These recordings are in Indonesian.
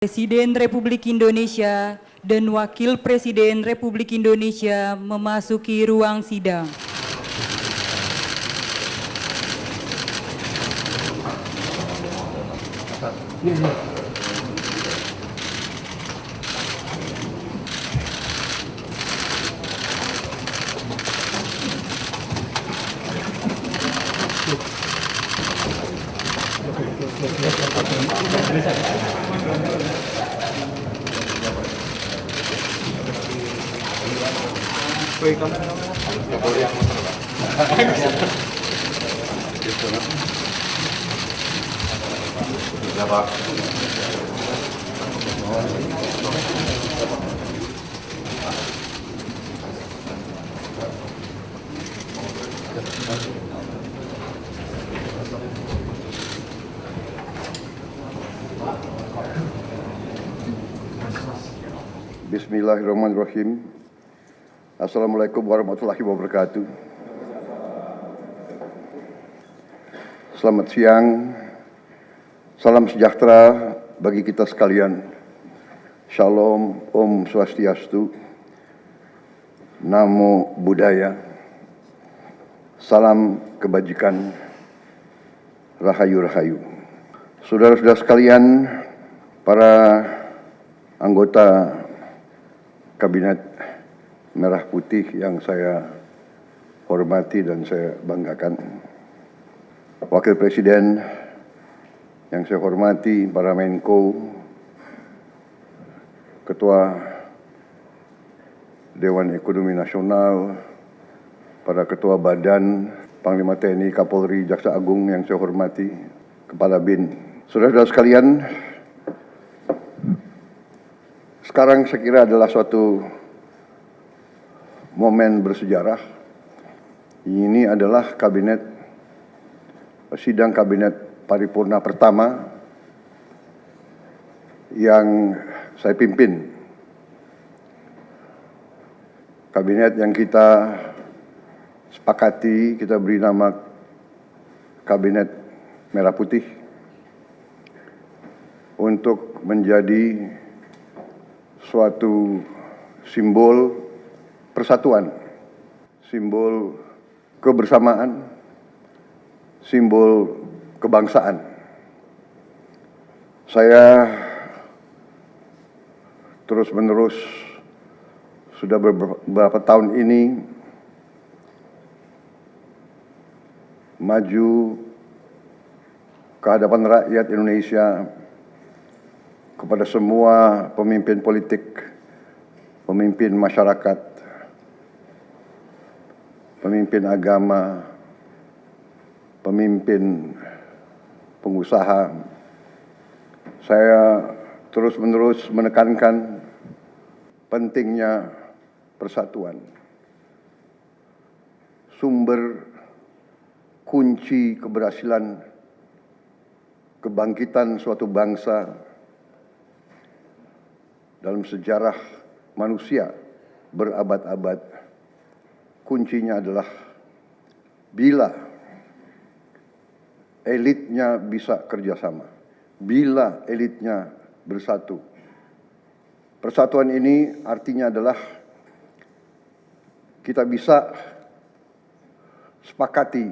Presiden Republik Indonesia dan Wakil Presiden Republik Indonesia memasuki ruang sidang. Bismillahirrahmanirrahim. Assalamualaikum warahmatullahi wabarakatuh. Selamat siang. Salam sejahtera bagi kita sekalian. Shalom, Om Swastiastu, Namo Buddhaya, salam kebajikan, Rahayu-Rahayu. Saudara-saudara sekalian, para anggota Kabinet Merah Putih yang saya hormati dan saya banggakan, Wakil Presiden yang saya hormati, para Menko, Ketua Dewan Ekonomi Nasional, para Ketua Badan, Panglima TNI, Kapolri, Jaksa Agung yang saya hormati, Kepala BIN. Saudara-saudara sekalian, sekarang saya kira adalah suatu momen bersejarah. Ini adalah sidang kabinet paripurna pertama yang saya pimpin. Kabinet yang kita sepakati, kita beri nama Kabinet Merah Putih untuk menjadi suatu simbol persatuan, simbol kebersamaan, simbol kebangsaan. Saya terus-menerus sudah beberapa tahun ini maju ke hadapan rakyat Indonesia, kepada semua pemimpin politik, pemimpin masyarakat, pemimpin agama, pemimpin pengusaha. Saya terus-menerus menekankan pentingnya persatuan. Sumber kunci keberhasilan kebangkitan suatu bangsa dalam sejarah manusia berabad-abad, kuncinya adalah bila elitnya bisa kerjasama, bila elitnya bersatu. Persatuan ini artinya adalah kita bisa sepakati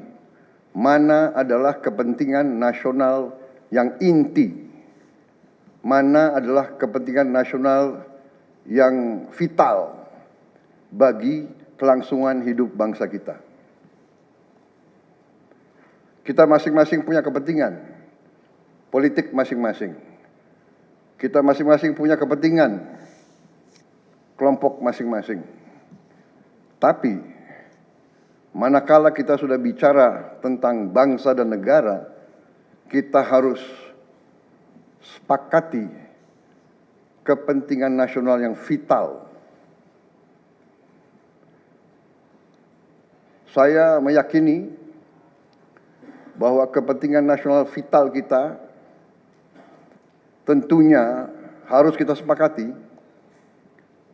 mana adalah kepentingan nasional yang inti, mana adalah kepentingan nasional yang vital bagi kelangsungan hidup bangsa kita. Kita masing-masing punya kepentingan politik masing-masing. Kita masing-masing punya kepentingan kelompok masing-masing. Tapi manakala kita sudah bicara tentang bangsa dan negara, kita harus sepakati kepentingan nasional yang vital. Saya meyakini bahwa kepentingan nasional vital kita tentunya harus kita sepakati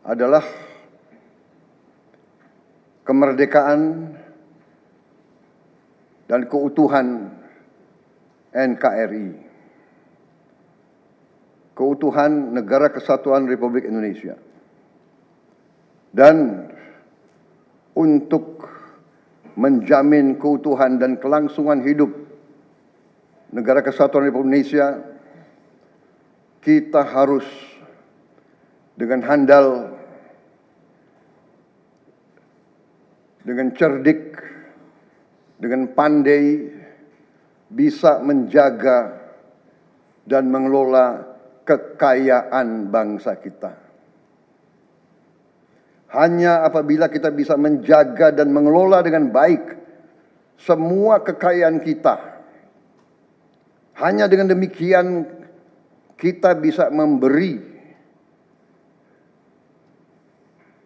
adalah kemerdekaan dan keutuhan NKRI. keutuhan Negara Kesatuan Republik Indonesia. Dan untuk menjamin keutuhan dan kelangsungan hidup Negara Kesatuan Republik Indonesia, kita harus dengan handal, dengan cerdik, dengan pandai bisa menjaga dan mengelola kekayaan bangsa kita. Hanya apabila kita bisa menjaga dan mengelola dengan baik semua kekayaan kita, hanya dengan demikian kita bisa memberi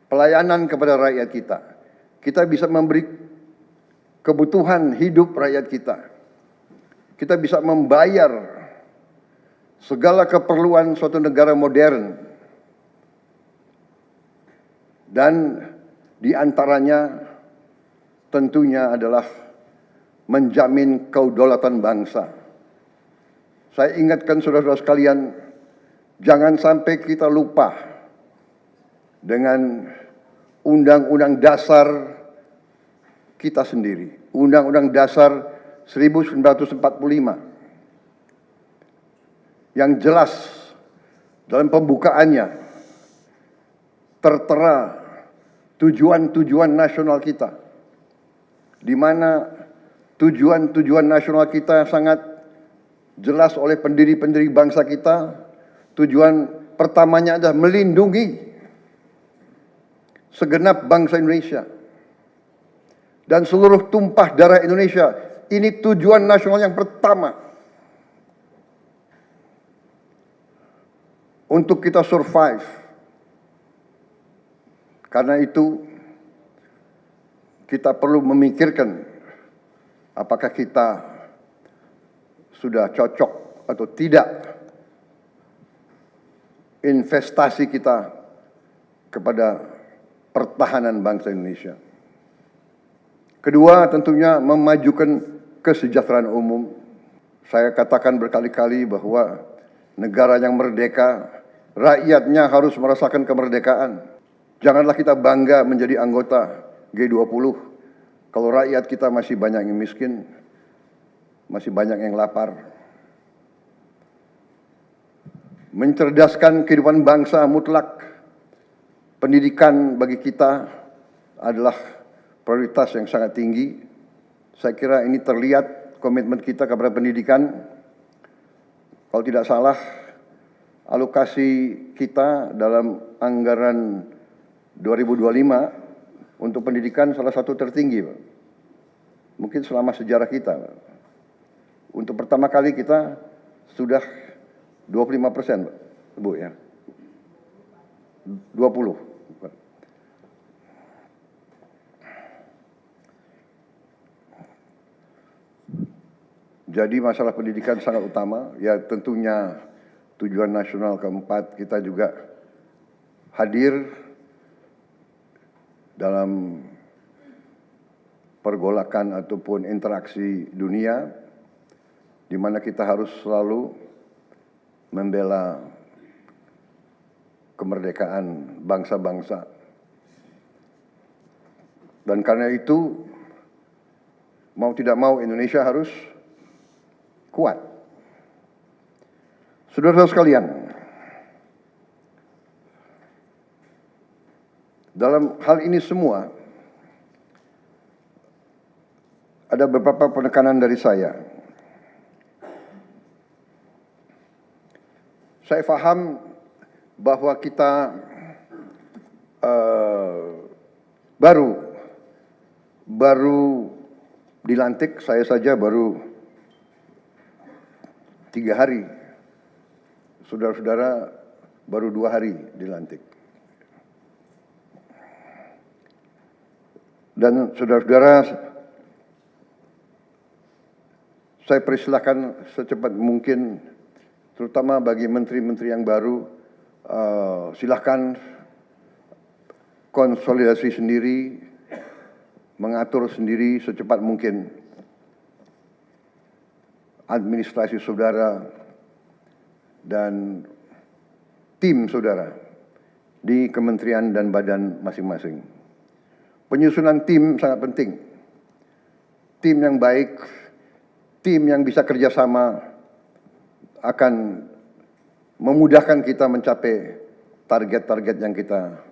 pelayanan kepada rakyat kita. Kita bisa memberi kebutuhan hidup rakyat kita. Kita bisa membayar segala keperluan suatu negara modern. Dan di antaranya tentunya adalah menjamin kedaulatan bangsa. Saya ingatkan saudara-saudara sekalian, jangan sampai kita lupa dengan Undang-Undang Dasar kita sendiri, Undang-Undang Dasar 1945, yang jelas dalam pembukaannya tertera tujuan-tujuan nasional kita, di mana tujuan-tujuan nasional kita sangat jelas oleh pendiri-pendiri bangsa kita. Tujuan pertamanya adalah melindungi segenap bangsa Indonesia dan seluruh tumpah darah Indonesia. Ini tujuan nasional yang pertama. Untuk kita survive. Karena itu kita perlu memikirkan apakah kita sudah cocok atau tidak investasi kita kepada pertahanan bangsa Indonesia. Kedua, tentunya memajukan kesejahteraan umum. Saya katakan berkali-kali bahwa negara yang merdeka, rakyatnya harus merasakan kemerdekaan. Janganlah kita bangga menjadi anggota G20 kalau rakyat kita masih banyak yang miskin, masih banyak yang lapar. Mencerdaskan kehidupan bangsa mutlak. Pendidikan bagi kita adalah prioritas yang sangat tinggi. Saya kira ini terlihat komitmen kita kepada pendidikan. Kalau tidak salah, alokasi kita dalam anggaran 2025 untuk pendidikan salah satu tertinggi, Pak. Mungkin selama sejarah kita, Pak. Untuk pertama kali kita sudah 25%, Pak. Bu ya. 20. Pak. Jadi masalah pendidikan sangat utama. Ya tentunya tujuan nasional keempat kita juga hadir dalam pergolakan ataupun interaksi dunia, di mana kita harus selalu membela kemerdekaan bangsa-bangsa. Dan karena itu, mau tidak mau Indonesia harus kuat. Saudara-saudara sekalian, dalam hal ini semua, ada beberapa penekanan dari saya. Saya paham bahwa kita baru dilantik, saya saja baru 3 hari. Saudara-saudara baru 2 hari dilantik. Dan saudara-saudara, saya persilahkan secepat mungkin, terutama bagi menteri-menteri yang baru, silahkan konsolidasi sendiri, mengatur sendiri secepat mungkin administrasi saudara, dan tim saudara di kementerian dan badan masing-masing. Penyusunan tim sangat penting. Tim yang baik, tim yang bisa kerjasama akan memudahkan kita mencapai target-target yang kita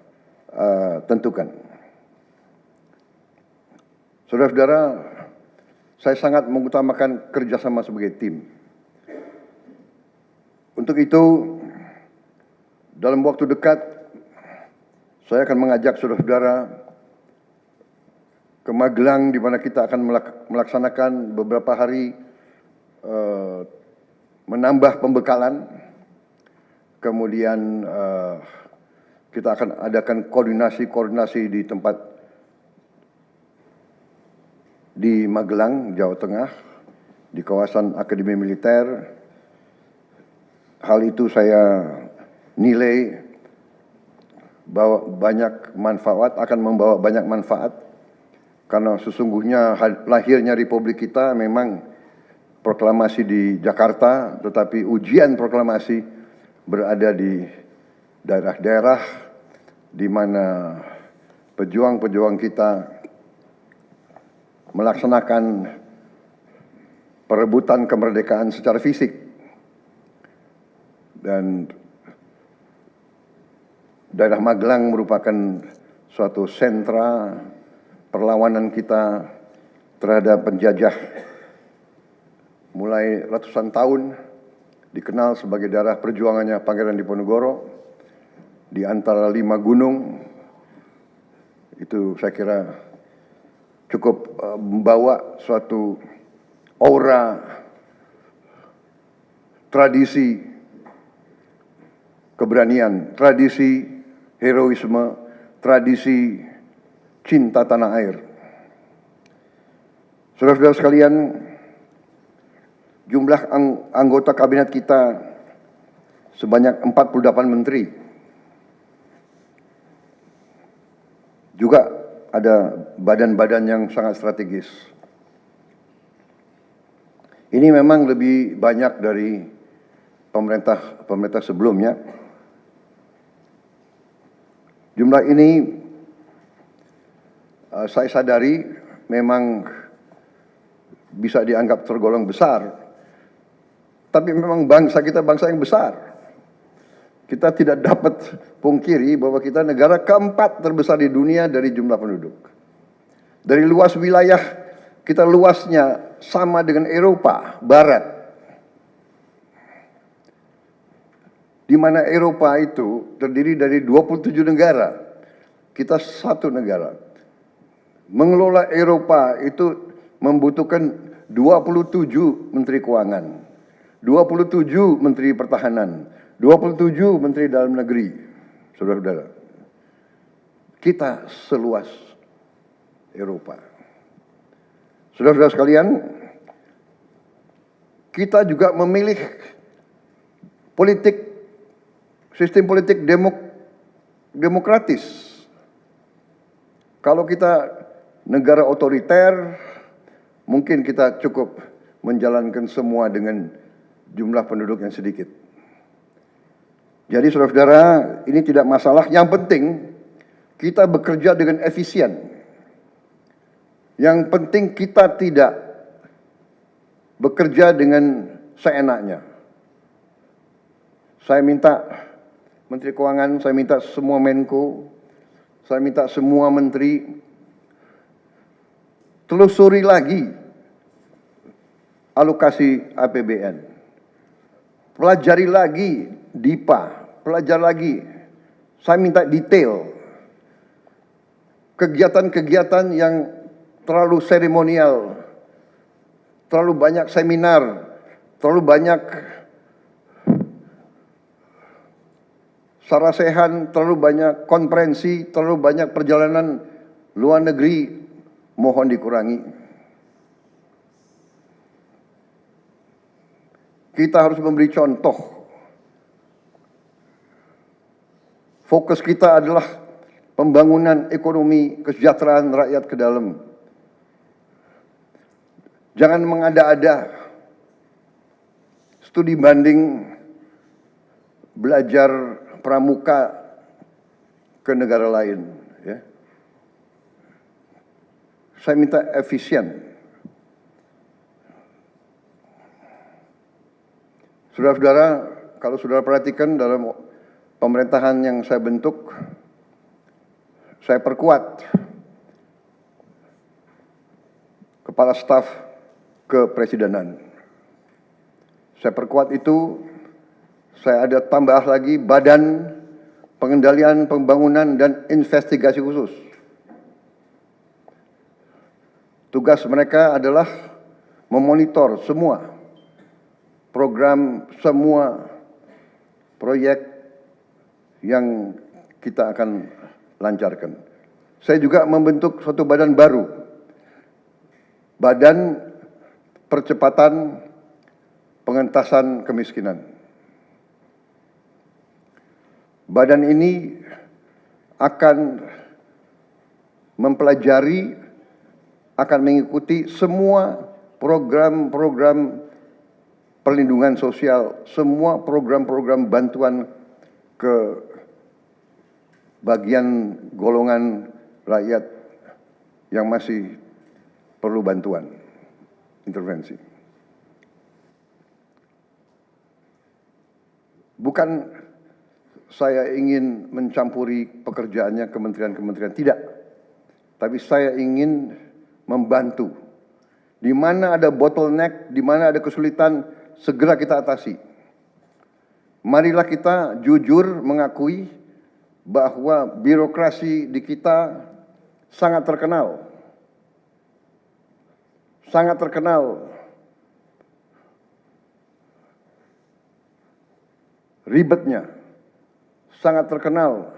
tentukan. Saudara-saudara, saya sangat mengutamakan kerjasama sebagai tim. Untuk itu, dalam waktu dekat, saya akan mengajak saudara-saudara ke Magelang, di mana kita akan melaksanakan beberapa hari menambah pembekalan. Kemudian kita akan adakan koordinasi di tempat di Magelang, Jawa Tengah, di kawasan Akademi Militer. Hal itu saya nilai bahwa akan membawa banyak manfaat, karena sesungguhnya lahirnya Republik kita memang proklamasi di Jakarta, tetapi ujian proklamasi berada di daerah-daerah di mana pejuang-pejuang kita melaksanakan perebutan kemerdekaan secara fisik. Dan daerah Magelang merupakan suatu sentra perlawanan kita terhadap penjajah. Mulai ratusan tahun dikenal sebagai daerah perjuangannya Pangeran Diponegoro di antara 5 gunung. Itu saya kira cukup membawa suatu aura tradisi keberanian, tradisi heroisme, tradisi cinta tanah air. Saudara-saudara sekalian, jumlah anggota kabinet kita sebanyak 48 menteri. Juga ada badan-badan yang sangat strategis. Ini memang lebih banyak dari pemerintah sebelumnya. Jumlah ini saya sadari memang bisa dianggap tergolong besar, tapi memang bangsa kita bangsa yang besar. Kita tidak dapat pungkiri bahwa kita negara keempat terbesar di dunia dari jumlah penduduk. Dari luas wilayah, kita luasnya sama dengan Eropa Barat. Di mana Eropa itu terdiri dari 27 negara. Kita satu negara. Mengelola Eropa itu membutuhkan 27 menteri keuangan, 27 menteri pertahanan, 27 menteri dalam negeri. Saudara-saudara, kita seluas Eropa. Saudara-saudara sekalian, kita juga memilih sistem politik demokratis. Kalau kita negara otoriter, mungkin kita cukup menjalankan semua dengan jumlah penduduk yang sedikit. Jadi saudara-saudara, ini tidak masalah. Yang penting kita bekerja dengan efisien. Yang penting kita tidak bekerja dengan seenaknya. Saya minta Menteri Keuangan, saya minta semua Menko, saya minta semua menteri telusuri lagi alokasi APBN. Pelajari lagi DIPA, pelajari lagi. Saya minta detail. Kegiatan-kegiatan yang terlalu seremonial, terlalu banyak seminar, terlalu banyak sarasehan, terlalu banyak konferensi, terlalu banyak perjalanan luar negeri, mohon dikurangi. Kita harus memberi contoh. Fokus kita adalah pembangunan ekonomi, kesejahteraan rakyat ke dalam. Jangan mengada-ada. Studi banding, belajar pramuka ke negara lain, ya. Saya minta efisien. Saudara-saudara, kalau saudara perhatikan dalam pemerintahan yang saya bentuk, saya perkuat kepala staf kepresidenan. Saya perkuat itu, saya ada tambah lagi Badan Pengendalian Pembangunan dan Investigasi Khusus. Tugas mereka adalah memonitor semua program, semua proyek yang kita akan lancarkan. Saya juga membentuk suatu badan baru, Badan Percepatan Pengentasan Kemiskinan. Badan ini akan mempelajari, akan mengikuti semua program-program perlindungan sosial, semua program-program bantuan ke bagian golongan rakyat yang masih perlu bantuan, intervensi. Bukan saya ingin mencampuri pekerjaannya kementerian-kementerian, tidak. Tapi saya ingin membantu. Di mana ada bottleneck, di mana ada kesulitan, segera kita atasi. Marilah kita jujur mengakui bahwa birokrasi di kita sangat terkenal. Sangat terkenal ribetnya, sangat terkenal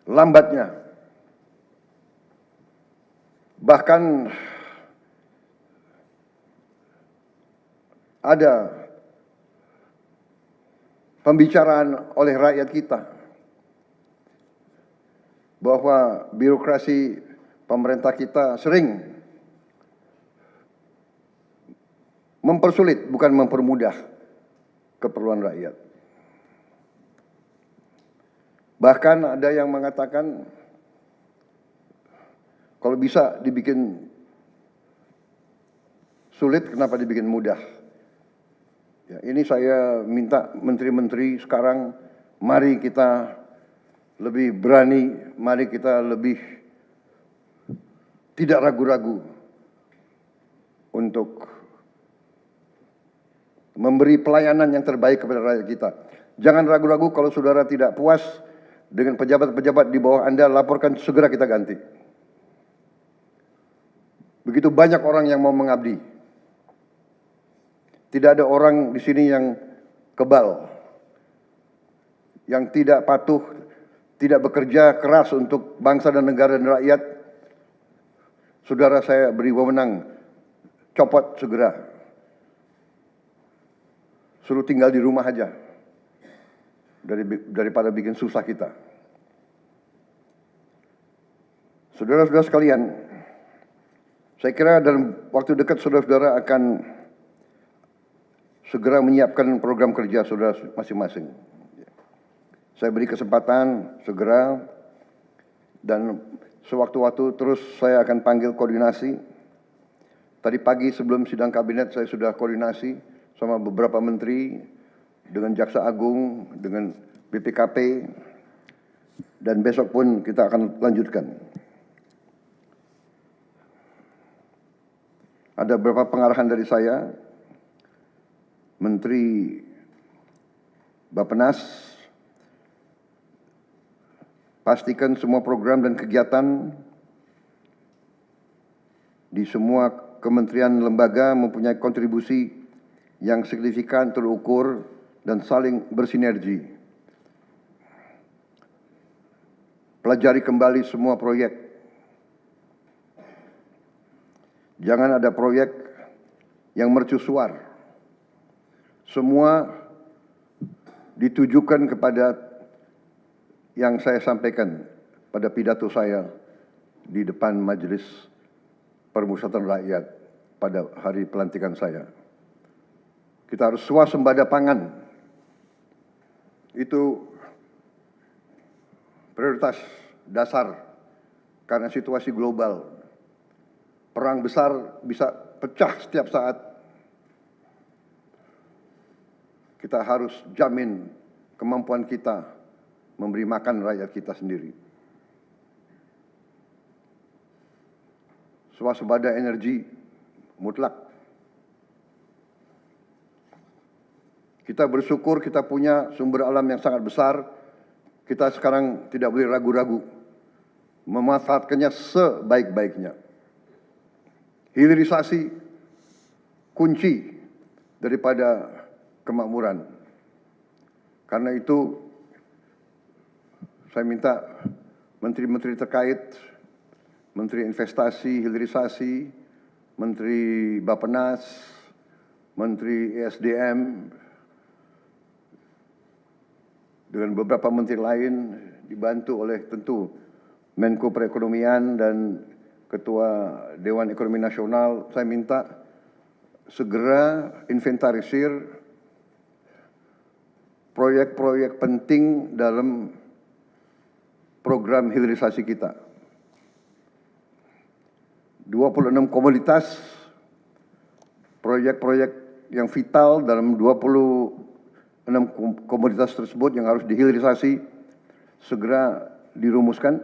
lambatnya. Bahkan ada pembicaraan oleh rakyat kita bahwa birokrasi pemerintah kita sering mempersulit, bukan mempermudah keperluan rakyat. Bahkan ada yang mengatakan kalau bisa dibikin sulit, kenapa dibikin mudah? Ya, ini saya minta menteri-menteri sekarang, mari kita lebih berani, mari kita lebih tidak ragu-ragu untuk memberi pelayanan yang terbaik kepada rakyat kita. Jangan ragu-ragu, kalau saudara tidak puas dengan pejabat-pejabat di bawah Anda, laporkan, segera kita ganti. Begitu banyak orang yang mau mengabdi. Tidak ada orang di sini yang kebal, yang tidak patuh, tidak bekerja keras untuk bangsa dan negara dan rakyat. Saudara, saya beri wewenang, copot segera. Suruh tinggal di rumah aja, daripada bikin susah kita. Saudara-saudara sekalian, saya kira dalam waktu dekat saudara-saudara akan segera menyiapkan program kerja saudara masing-masing. Saya beri kesempatan segera, dan sewaktu-waktu terus saya akan panggil koordinasi. Tadi pagi sebelum sidang kabinet saya sudah koordinasi sama beberapa menteri, dengan Jaksa Agung, dengan BPKP, dan besok pun kita akan lanjutkan. Ada beberapa pengarahan dari saya, Menteri Bappenas, pastikan semua program dan kegiatan di semua kementerian lembaga mempunyai kontribusi yang signifikan, terukur, dan saling bersinergi. Pelajari kembali semua proyek. Jangan ada proyek yang mercusuar. Semua ditujukan kepada yang saya sampaikan pada pidato saya di depan Majelis Permusyawaratan Rakyat pada hari pelantikan saya. Kita harus swasembada pangan. Itu prioritas dasar karena situasi global. Perang besar bisa pecah setiap saat. Kita harus jamin kemampuan kita memberi makan rakyat kita sendiri. Swasembada energi mutlak. Kita bersyukur kita punya sumber alam yang sangat besar. Kita sekarang tidak boleh ragu-ragu memanfaatkannya sebaik-baiknya. Hilirisasi kunci daripada kemakmuran. Karena itu saya minta menteri-menteri terkait, Menteri Investasi, Hilirisasi, Menteri Bappenas, Menteri ESDM, dengan beberapa menteri lain dibantu oleh tentu Menko Perekonomian dan Ketua Dewan Ekonomi Nasional, saya minta segera inventarisir proyek-proyek penting dalam program hilirisasi kita. 26 komoditas, proyek-proyek yang vital dalam 26 komoditas tersebut yang harus dihilirisasi segera dirumuskan,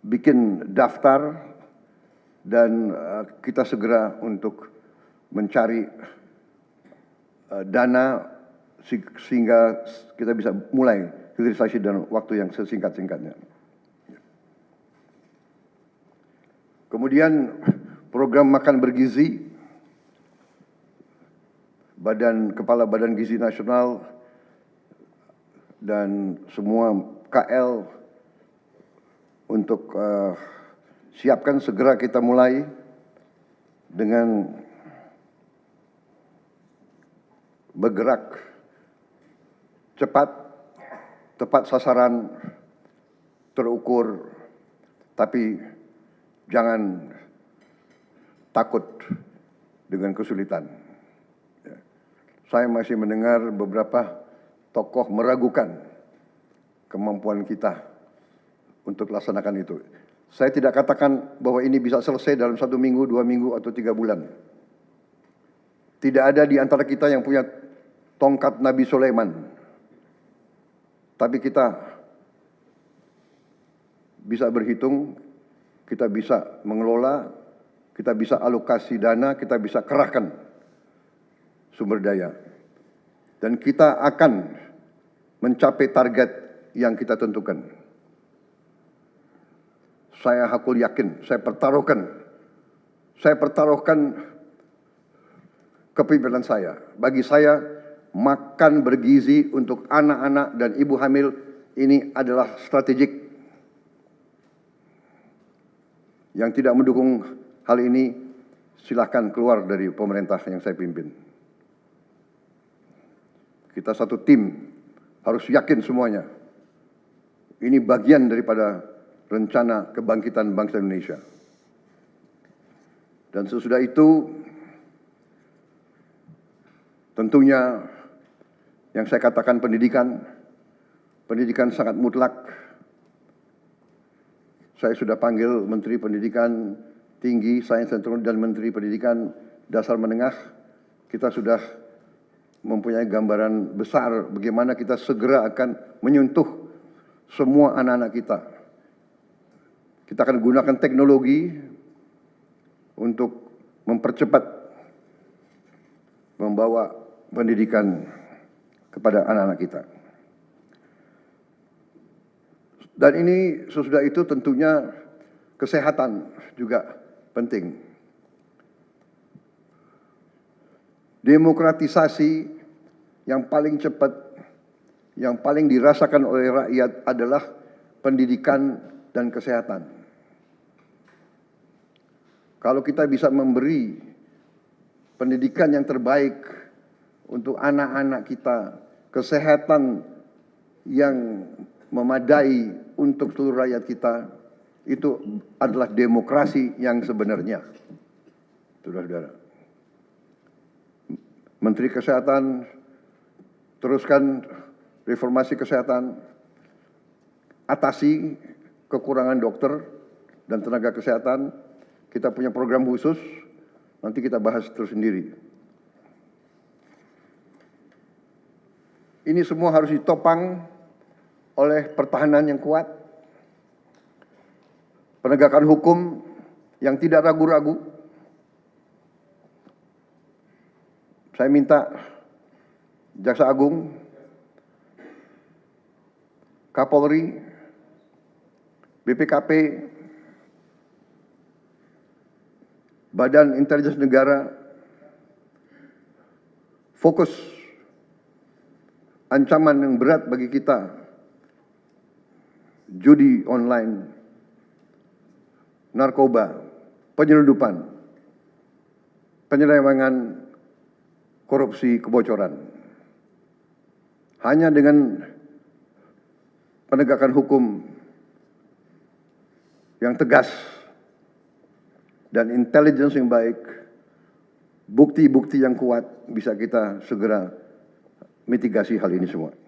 bikin daftar, dan kita segera untuk mencari dana sehingga kita bisa mulai hilirisasi dalam waktu yang sesingkat-singkatnya. Kemudian program makan bergizi, Kepala Badan Gizi Nasional dan semua KL untuk siapkan segera kita mulai dengan bergerak cepat, tepat sasaran, terukur, tapi jangan takut dengan kesulitan. Saya masih mendengar beberapa tokoh meragukan kemampuan kita untuk laksanakan itu. Saya tidak katakan bahwa ini bisa selesai dalam 1 minggu, 2 minggu, atau 3 bulan. Tidak ada di antara kita yang punya tongkat Nabi Sulaiman. Tapi kita bisa berhitung, kita bisa mengelola, kita bisa alokasi dana, kita bisa kerahkan sumber daya. Dan kita akan mencapai target yang kita tentukan. Saya hakul yakin, saya pertaruhkan kepemimpinan saya. Bagi saya, makan bergizi untuk anak-anak dan ibu hamil ini adalah strategik. Yang tidak mendukung hal ini, silahkan keluar dari pemerintah yang saya pimpin. Kita satu tim, harus yakin semuanya. Ini bagian daripada rencana kebangkitan bangsa Indonesia. Dan sesudah itu, tentunya yang saya katakan pendidikan sangat mutlak. Saya sudah panggil Menteri Pendidikan Tinggi, Sains dan Teknologi, dan Menteri Pendidikan Dasar Menengah. Kita sudah mempunyai gambaran besar bagaimana kita segera akan menyentuh semua anak-anak kita. Kita akan gunakan teknologi untuk mempercepat membawa pendidikan kepada anak-anak kita. Dan ini sesudah itu tentunya kesehatan juga penting. Demokratisasi yang paling cepat, yang paling dirasakan oleh rakyat adalah pendidikan dan kesehatan. Kalau kita bisa memberi pendidikan yang terbaik untuk anak-anak kita, kesehatan yang memadai untuk seluruh rakyat kita, itu adalah demokrasi yang sebenarnya. Saudara-saudara. Menteri Kesehatan teruskan reformasi kesehatan. atasi kekurangan dokter dan tenaga kesehatan. Kita punya program khusus, nanti kita bahas tersendiri. Ini semua harus ditopang oleh pertahanan yang kuat, penegakan hukum yang tidak ragu-ragu. Saya minta Jaksa Agung, Kapolri, BPKP, Badan Intelijen Negara fokus ancaman yang berat bagi kita, judi online, narkoba, penyelundupan, penyelewengan, korupsi, kebocoran. Hanya dengan penegakan hukum yang tegas dan intelligence yang baik, bukti-bukti yang kuat, bisa kita segera mitigasi hal ini semua.